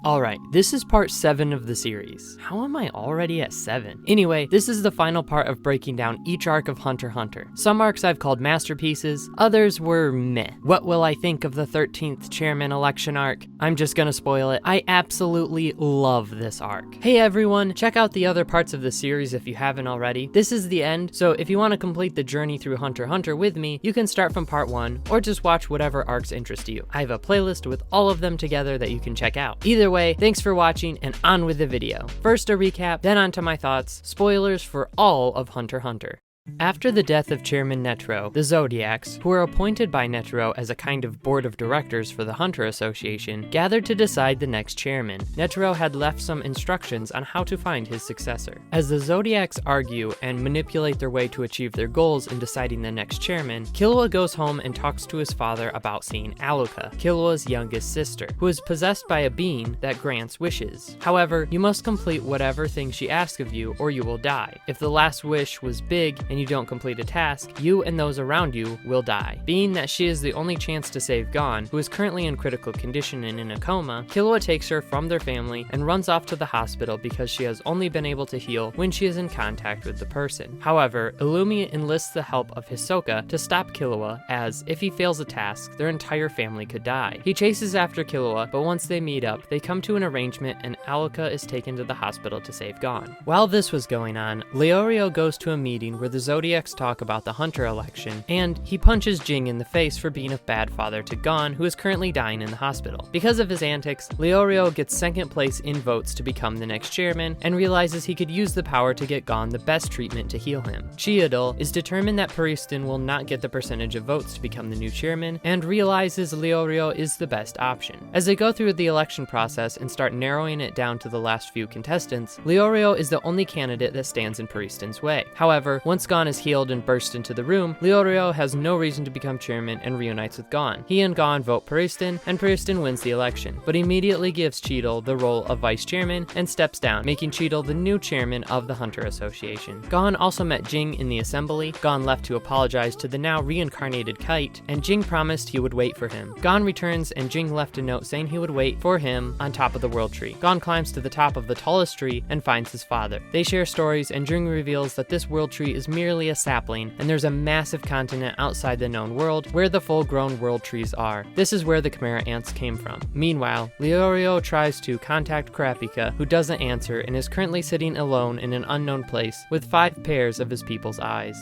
Alright, this is part 7 of the series. How am I already at 7? Anyway, this is the final part of breaking down each arc of Hunter x Hunter. Some arcs I've called masterpieces, others were meh. What will I think of the 13th Chairman election arc? I'm just gonna spoil it. I absolutely love this arc. Hey everyone, check out the other parts of the series if you haven't already. This is the end, so if you want to complete the journey through Hunter x Hunter with me, you can start from part 1, or just watch whatever arcs interest you. I have a playlist with all of them together that you can check out. Either way, thanks for watching and on with the video. First a recap, then on to my thoughts, spoilers for all of Hunter x Hunter. After the death of Chairman Netero, the Zodiacs, who were appointed by Netero as a kind of board of directors for the Hunter Association, gathered to decide the next chairman. Netero had left some instructions on how to find his successor. As the Zodiacs argue and manipulate their way to achieve their goals in deciding the next chairman, Killua goes home and talks to his father about seeing Aluka, Killua's youngest sister, who is possessed by a being that grants wishes. However, you must complete whatever thing she asks of you or you will die. If the last wish was big and you don't complete a task, you and those around you will die. Being that she is the only chance to save Gon, who is currently in critical condition and in a coma, Killua takes her from their family and runs off to the hospital because she has only been able to heal when she is in contact with the person. However, Illumia enlists the help of Hisoka to stop Killua, as if he fails a task, their entire family could die. He chases after Killua, but once they meet up, they come to an arrangement and Aluka is taken to the hospital to save Gon. While this was going on, Leorio goes to a meeting where the Zodiacs talk about the Hunter election, and he punches Jing in the face for being a bad father to Gon, who is currently dying in the hospital. Because of his antics, Leorio gets second place in votes to become the next chairman, and realizes he could use the power to get Gon the best treatment to heal him. Chiadol is determined that Pariston will not get the percentage of votes to become the new chairman, and realizes Leorio is the best option. As they go through the election process and start narrowing it down to the last few contestants, Leorio is the only candidate that stands in Pariston's way. However, once Gon is healed and bursts into the room, Leorio has no reason to become chairman and reunites with Gon. He and Gon vote Pariston, and Pariston wins the election, but immediately gives Chiadol the role of vice chairman and steps down, making Chiadol the new chairman of the Hunter Association. Gon also met Jing in the assembly. Gon left to apologize to the now reincarnated Kite, and Jing promised he would wait for him. Gon returns and Jing left a note saying he would wait for him on top of the world tree. Gon climbs to the top of the tallest tree and finds his father. They share stories and Jing reveals that this world tree is merely a sapling, and there's a massive continent outside the known world where the full-grown world trees are. This is where the Chimera ants came from. Meanwhile, Leorio tries to contact Kurapika, who doesn't answer and is currently sitting alone in an unknown place with 5 pairs of his people's eyes.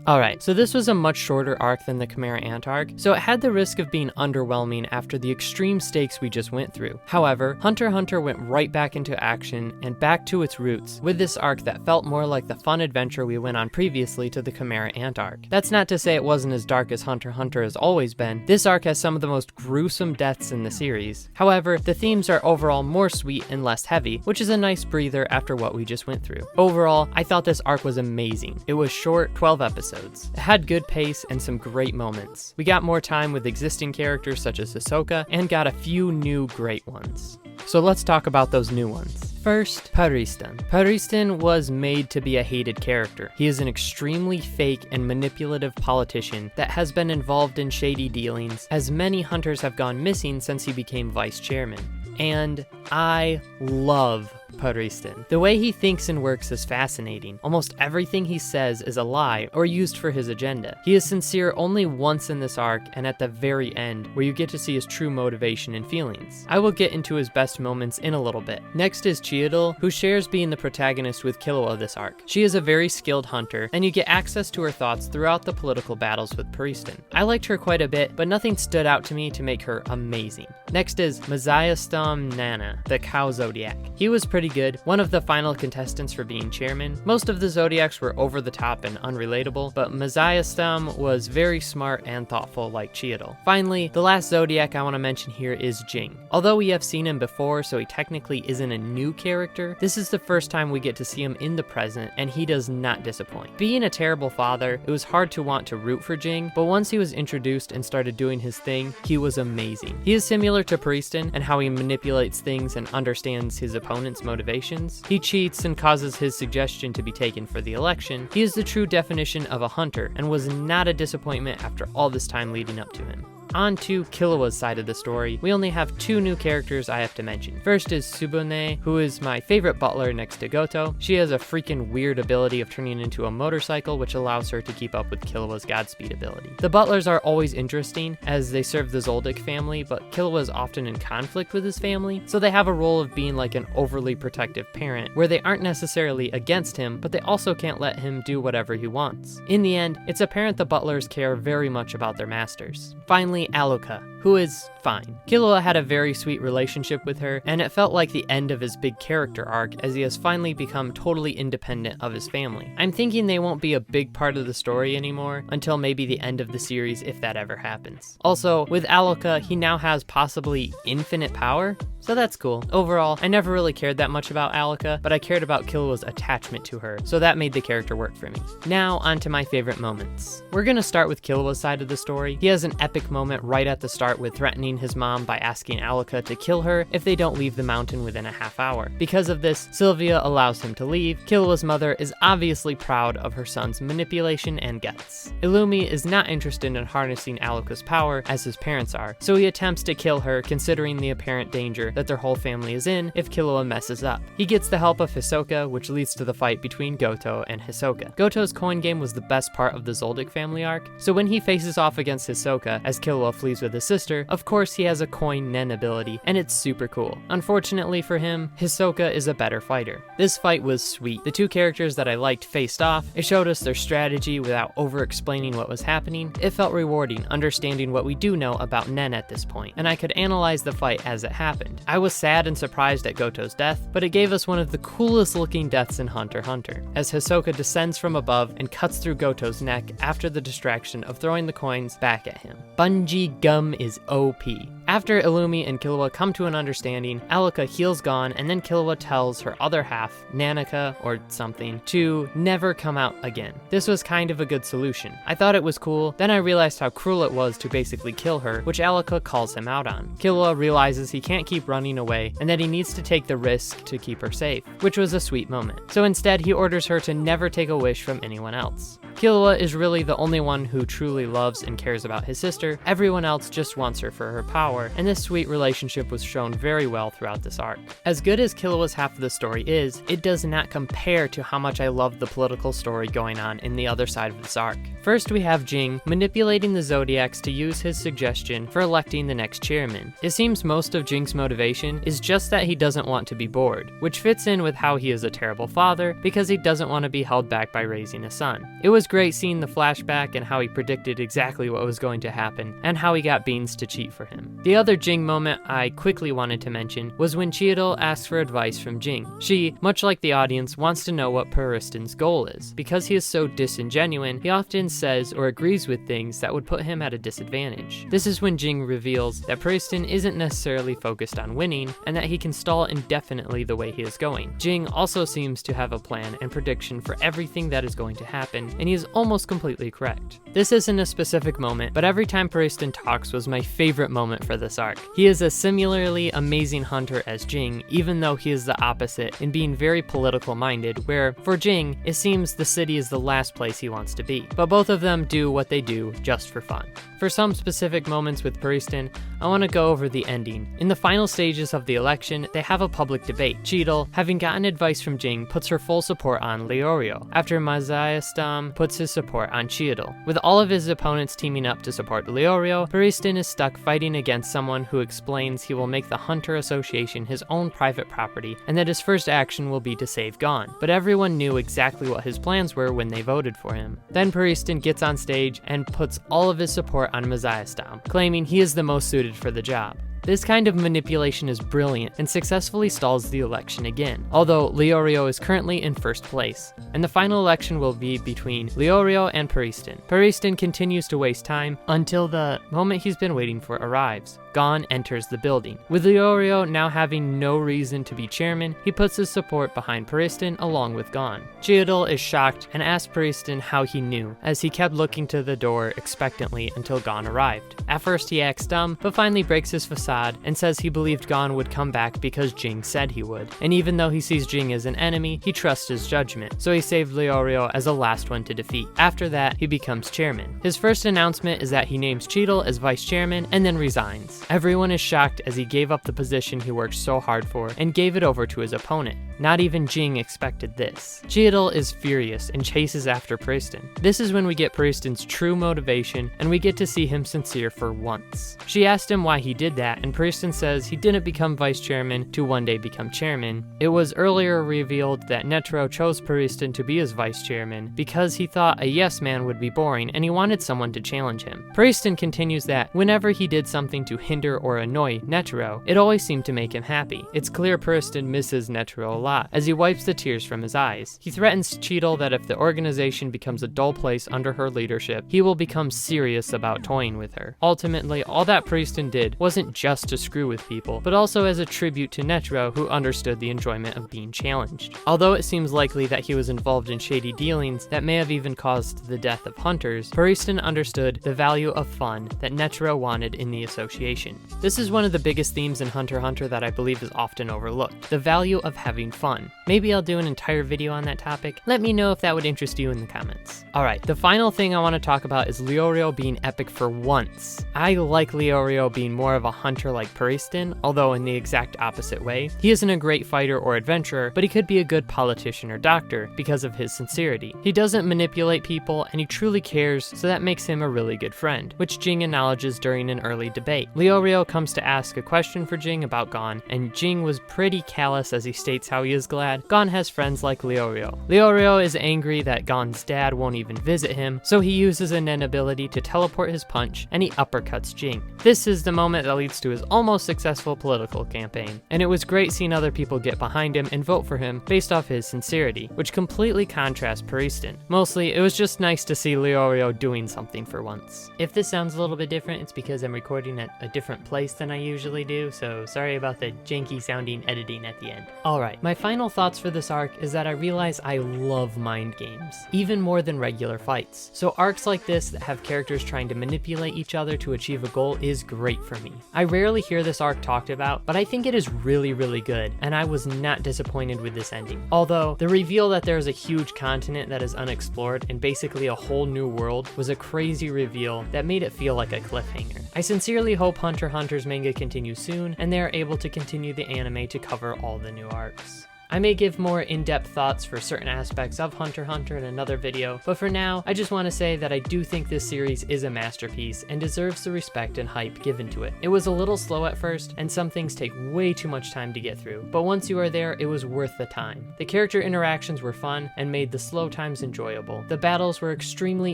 Alright, so this was a much shorter arc than the Chimera Ant arc, so it had the risk of being underwhelming after the extreme stakes we just went through. However, Hunter x Hunter went right back into action and back to its roots with this arc that felt more like the fun adventure we went on previously to the Chimera Ant arc. That's not to say it wasn't as dark as Hunter x Hunter has always been. This arc has some of the most gruesome deaths in the series. However, the themes are overall more sweet and less heavy, which is a nice breather after what we just went through. Overall, I thought this arc was amazing. It was short, 12 episodes. It had good pace and some great moments. We got more time with existing characters such as Hisoka, and got a few new great ones. So let's talk about those new ones. First, Pariston. Pariston was made to be a hated character. He is an extremely fake and manipulative politician that has been involved in shady dealings, as many hunters have gone missing since he became vice chairman. And I love Pariston. The way he thinks and works is fascinating. Almost everything he says is a lie or used for his agenda. He is sincere only once in this arc and at the very end, where you get to see his true motivation and feelings. I will get into his best moments in a little bit. Next is Chiadol, who shares being the protagonist with Killua this arc. She is a very skilled hunter, and you get access to her thoughts throughout the political battles with Pariston. I liked her quite a bit, but nothing stood out to me to make her amazing. Next is Mazayastam Nana, the Cow Zodiac. He was pretty good, one of the final contestants for being chairman. Most of the Zodiacs were over the top and unrelatable, but Mazayastam was very smart and thoughtful like Chiadol. Finally, the last Zodiac I want to mention here is Jing. Although we have seen him before, so he technically isn't a new character, this is the first time we get to see him in the present, and he does not disappoint. Being a terrible father, it was hard to want to root for Jing, but once he was introduced and started doing his thing, he was amazing. He is similar to Pariston and how he manipulates things and understands his opponent's motivations. He cheats and causes his suggestion to be taken for the election. He is the true definition of a hunter and was not a disappointment after all this time leading up to him. On to Killua's side of the story, we only have 2 new characters I have to mention. First is Tsubone, who is my favorite butler next to Goto. She has a freaking weird ability of turning into a motorcycle, which allows her to keep up with Killua's Godspeed ability. The butlers are always interesting, as they serve the Zoldyck family, but Killua is often in conflict with his family, so they have a role of being like an overly protective parent, where they aren't necessarily against him, but they also can't let him do whatever he wants. In the end, it's apparent the butlers care very much about their masters. Finally, Alluka, who is fine. Killua had a very sweet relationship with her, and it felt like the end of his big character arc as he has finally become totally independent of his family. I'm thinking they won't be a big part of the story anymore until maybe the end of the series, if that ever happens. Also, with Alluka, he now has possibly infinite power, so that's cool. Overall, I never really cared that much about Alluka, but I cared about Killua's attachment to her, so that made the character work for me. Now, on to my favorite moments. We're gonna start with Killua's side of the story. He has an epic moment right at the start with threatening his mom by asking Alluka to kill her if they don't leave the mountain within a half hour. Because of this, Sylvia allows him to leave. Killua's mother is obviously proud of her son's manipulation and guts. Illumi is not interested in harnessing Alluka's power as his parents are, so he attempts to kill her considering the apparent danger that their whole family is in if Killua messes up. He gets the help of Hisoka, which leads to the fight between Goto and Hisoka. Goto's coin game was the best part of the Zoldyck family arc, so when he faces off against Hisoka as Killua flees with his sister, of course he has a coin Nen ability, and it's super cool. Unfortunately for him, Hisoka is a better fighter. This fight was sweet. The 2 characters that I liked faced off. It showed us their strategy without over-explaining what was happening. It felt rewarding, understanding what we do know about Nen at this point, and I could analyze the fight as it happened. I was sad and surprised at Goto's death, but it gave us one of the coolest looking deaths in Hunter x Hunter, as Hisoka descends from above and cuts through Goto's neck after the distraction of throwing the coins back at him. Bungee Gum is OP. After Illumi and Killua come to an understanding, Alluka heals Gon, and then Killua tells her other half, Nanika or something, to never come out again. This was kind of a good solution. I thought it was cool, then I realized how cruel it was to basically kill her, which Alluka calls him out on. Killua realizes he can't keep running away, and that he needs to take the risk to keep her safe, which was a sweet moment. So instead, he orders her to never take a wish from anyone else. Killua is really the only one who truly loves and cares about his sister. Everyone else just wants her for her power, and this sweet relationship was shown very well throughout this arc. As good as Killua's half of the story is, it does not compare to how much I love the political story going on in the other side of this arc. First, we have Jing manipulating the Zodiacs to use his suggestion for electing the next chairman. It seems most of Jing's motivation is just that he doesn't want to be bored, which fits in with how he is a terrible father because he doesn't want to be held back by raising a son. It was great seeing the flashback and how he predicted exactly what was going to happen and how he got Beans to cheat for him. The other Jing moment I quickly wanted to mention was when Chiyoda asks for advice from Jing. She, much like the audience, wants to know what Peristan's goal is. Because he is so disingenuine, he often says or agrees with things that would put him at a disadvantage. This is when Jing reveals that Peristan isn't necessarily focused on winning and that he can stall indefinitely the way he is going. Jing also seems to have a plan and prediction for everything that is going to happen, and he is almost completely correct. This isn't a specific moment, but every time Peristan talks was my favorite moment for this arc. He is a similarly amazing hunter as Jing, even though he is the opposite in being very political minded, where for Jing, it seems the city is the last place he wants to be. But both of them do what they do just for fun. For some specific moments with Peristan, I want to go over the ending. In the final stages of the election, they have a public debate. Chiyoda, having gotten advice from Jing, puts her full support on Leorio, after Mazayastam puts his support on Chiyoda. With all of his opponents teaming up to support Leorio, Peristan is stuck fighting against someone who explains he will make the Hunter Association his own private property and that his first action will be to save Gon. But everyone knew exactly what his plans were when they voted for him. Then Peristan gets on stage and puts all of his support on Mazayastam, claiming he is the most suited for the job. This kind of manipulation is brilliant and successfully stalls the election again, although Leorio is currently in first place, and the final election will be between Leorio and Peristan. Peristan continues to waste time until the moment he's been waiting for arrives. Gon enters the building. With Leorio now having no reason to be chairman, he puts his support behind Peristan along with Gon. Chiyoda is shocked and asks Peristan how he knew, as he kept looking to the door expectantly until Gon arrived. At first he acts dumb, but finally breaks his facade facade and says he believed Gon would come back because Jing said he would. And even though he sees Jing as an enemy, he trusts his judgment, so he saved Leorio as the last one to defeat. After that, he becomes chairman. His first announcement is that he names Cheadle as vice chairman and then resigns. Everyone is shocked as he gave up the position he worked so hard for and gave it over to his opponent. Not even Jing expected this. Cheadle is furious and chases after Preston. This is when we get Preston's true motivation and we get to see him sincere for once. She asked him why he did that, and Preston says he didn't become vice chairman to one day become chairman. It was earlier revealed that Netero chose Preston to be his vice chairman because he thought a yes man would be boring and he wanted someone to challenge him. Preston continues that whenever he did something to hinder or annoy Netero, it always seemed to make him happy. It's clear Preston misses Netero a lot as he wipes the tears from his eyes. He threatens Cheadle that if the organization becomes a dull place under her leadership, he will become serious about toying with her. Ultimately, all that Preston did wasn't just to screw with people, but also as a tribute to Netero, who understood the enjoyment of being challenged. Although it seems likely that he was involved in shady dealings that may have even caused the death of hunters, Preston understood the value of fun that Netero wanted in the association. This is one of the biggest themes in Hunter x Hunter that I believe is often overlooked, the value of having fun. Maybe I'll do an entire video on that topic. Let me know if that would interest you in the comments. Alright, the final thing I want to talk about is Leorio being epic for once. I like Leorio being more of a hunter like Preston, although in the exact opposite way. He isn't a great fighter or adventurer, but he could be a good politician or doctor because of his sincerity. He doesn't manipulate people and he truly cares, so that makes him a really good friend, which Jing acknowledges during an early debate. Leorio comes to ask a question for Jing about Gon, and Jing was pretty callous as he states how he is glad Gon has friends like Leorio. Leorio is angry that Gon's dad won't even visit him, so he uses an ability to teleport his punch and he uppercuts Jing. This is the moment that leads to his almost successful political campaign, and it was great seeing other people get behind him and vote for him based off his sincerity, which completely contrasts Preston. Mostly, it was just nice to see Leorio doing something for once. If this sounds a little bit different, it's because I'm recording at a different place than I usually do, so sorry about the janky sounding editing at the end. Alright, my final thoughts for this arc is that I realize I love mind games, even more than regular fights. So arcs like this that have characters trying to manipulate each other to achieve a goal is great for me. I rarely hear this arc talked about, but I think it is really, really good, and I was not disappointed with this ending. Although, the reveal that there is a huge continent that is unexplored and basically a whole new world was a crazy reveal that made it feel like a cliffhanger. I sincerely hope Hunter x Hunter's manga continues soon, and they are able to continue the anime to cover all the new arcs. I may give more in-depth thoughts for certain aspects of Hunter x Hunter in another video, but for now, I just want to say that I do think this series is a masterpiece and deserves the respect and hype given to it. It was a little slow at first, and some things take way too much time to get through, but once you are there, it was worth the time. The character interactions were fun and made the slow times enjoyable. The battles were extremely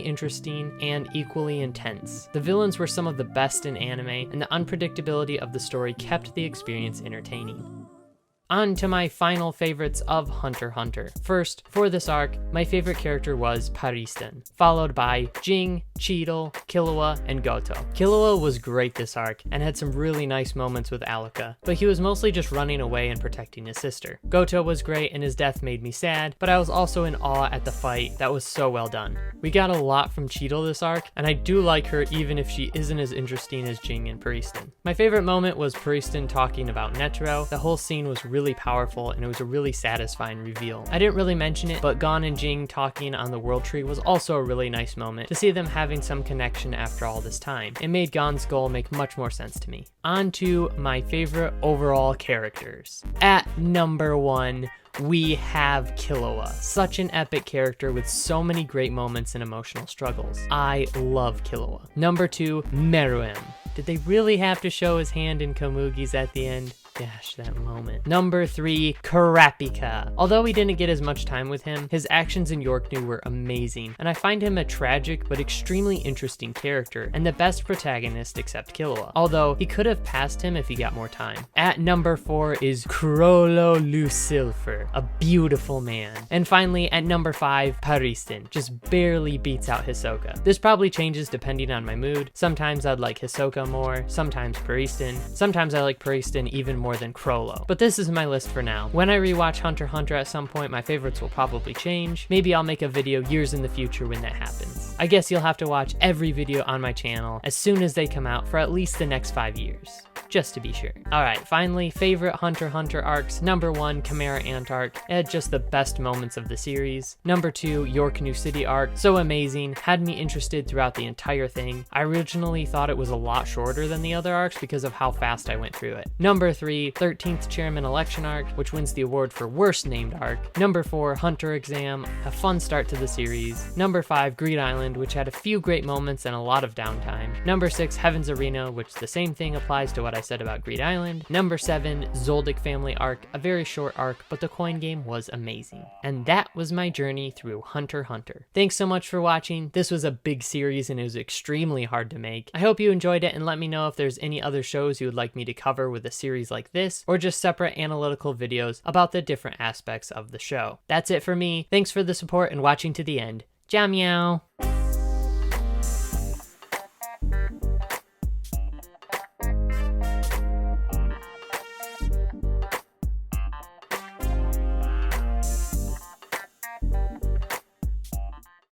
interesting and equally intense. The villains were some of the best in anime, and the unpredictability of the story kept the experience entertaining. On to my final favorites of Hunter x Hunter. First, for this arc, my favorite character was Preston, followed by Jing, Cheadle, Killua, and Goto. Killua was great this arc, and had some really nice moments with Alika, but he was mostly just running away and protecting his sister. Goto was great, and his death made me sad, but I was also in awe at the fight. That was so well done. We got a lot from Cheadle this arc, and I do like her even if she isn't as interesting as Jing and Preston. My favorite moment was Preston talking about Netero. The whole scene was really powerful, and it was a really satisfying reveal. I didn't really mention it, but Gon and Jing talking on the World Tree was also a really nice moment to see them having some connection after all this time. It made Gon's goal make much more sense to me. On to my favorite overall characters. At number 1, we have Killua, such an epic character with so many great moments and emotional struggles. I love Killua. Number 2, Meruem. Did they really have to show his hand in Komugi's at the end? Gosh, that moment. Number 3, Kurapika. Although we didn't get as much time with him, his actions in Yorknew were amazing, and I find him a tragic but extremely interesting character, and the best protagonist except Killua, although he could have passed him if he got more time. At number 4 is Crollo Lucifer, a beautiful man. And finally, at number 5, Preston, just barely beats out Hisoka. This probably changes depending on my mood. Sometimes I'd like Hisoka more, sometimes Preston, sometimes I like Preston even more than Crollo. But this is my list for now. When I rewatch Hunter x Hunter at some point, my favorites will probably change. Maybe I'll make a video years in the future when that happens. I guess you'll have to watch every video on my channel as soon as they come out for at least the next 5 years. just to be sure. Alright, finally, favorite Hunter x Hunter arcs. Number 1, Chimera Ant arc. It had just the best moments of the series. Number 2, York New City arc. So amazing, had me interested throughout the entire thing. I originally thought it was a lot shorter than the other arcs because of how fast I went through it. Number 3, 13th Chairman election arc, which wins the award for worst named arc. Number 4, Hunter Exam, a fun start to the series. Number 5, Greed Island, which had a few great moments and a lot of downtime. Number 6, Heaven's Arena, which the same thing applies to what I said about Greed Island. Number 7, Zoldyck Family arc, a very short arc, but the coin game was amazing. And that was my journey through Hunter x Hunter. Thanks so much for watching. This was a big series and it was extremely hard to make. I hope you enjoyed it, and let me know if there's any other shows you would like me to cover with a series like this, or just separate analytical videos about the different aspects of the show. That's it for me. Thanks for the support and watching to the end. Ciao meow!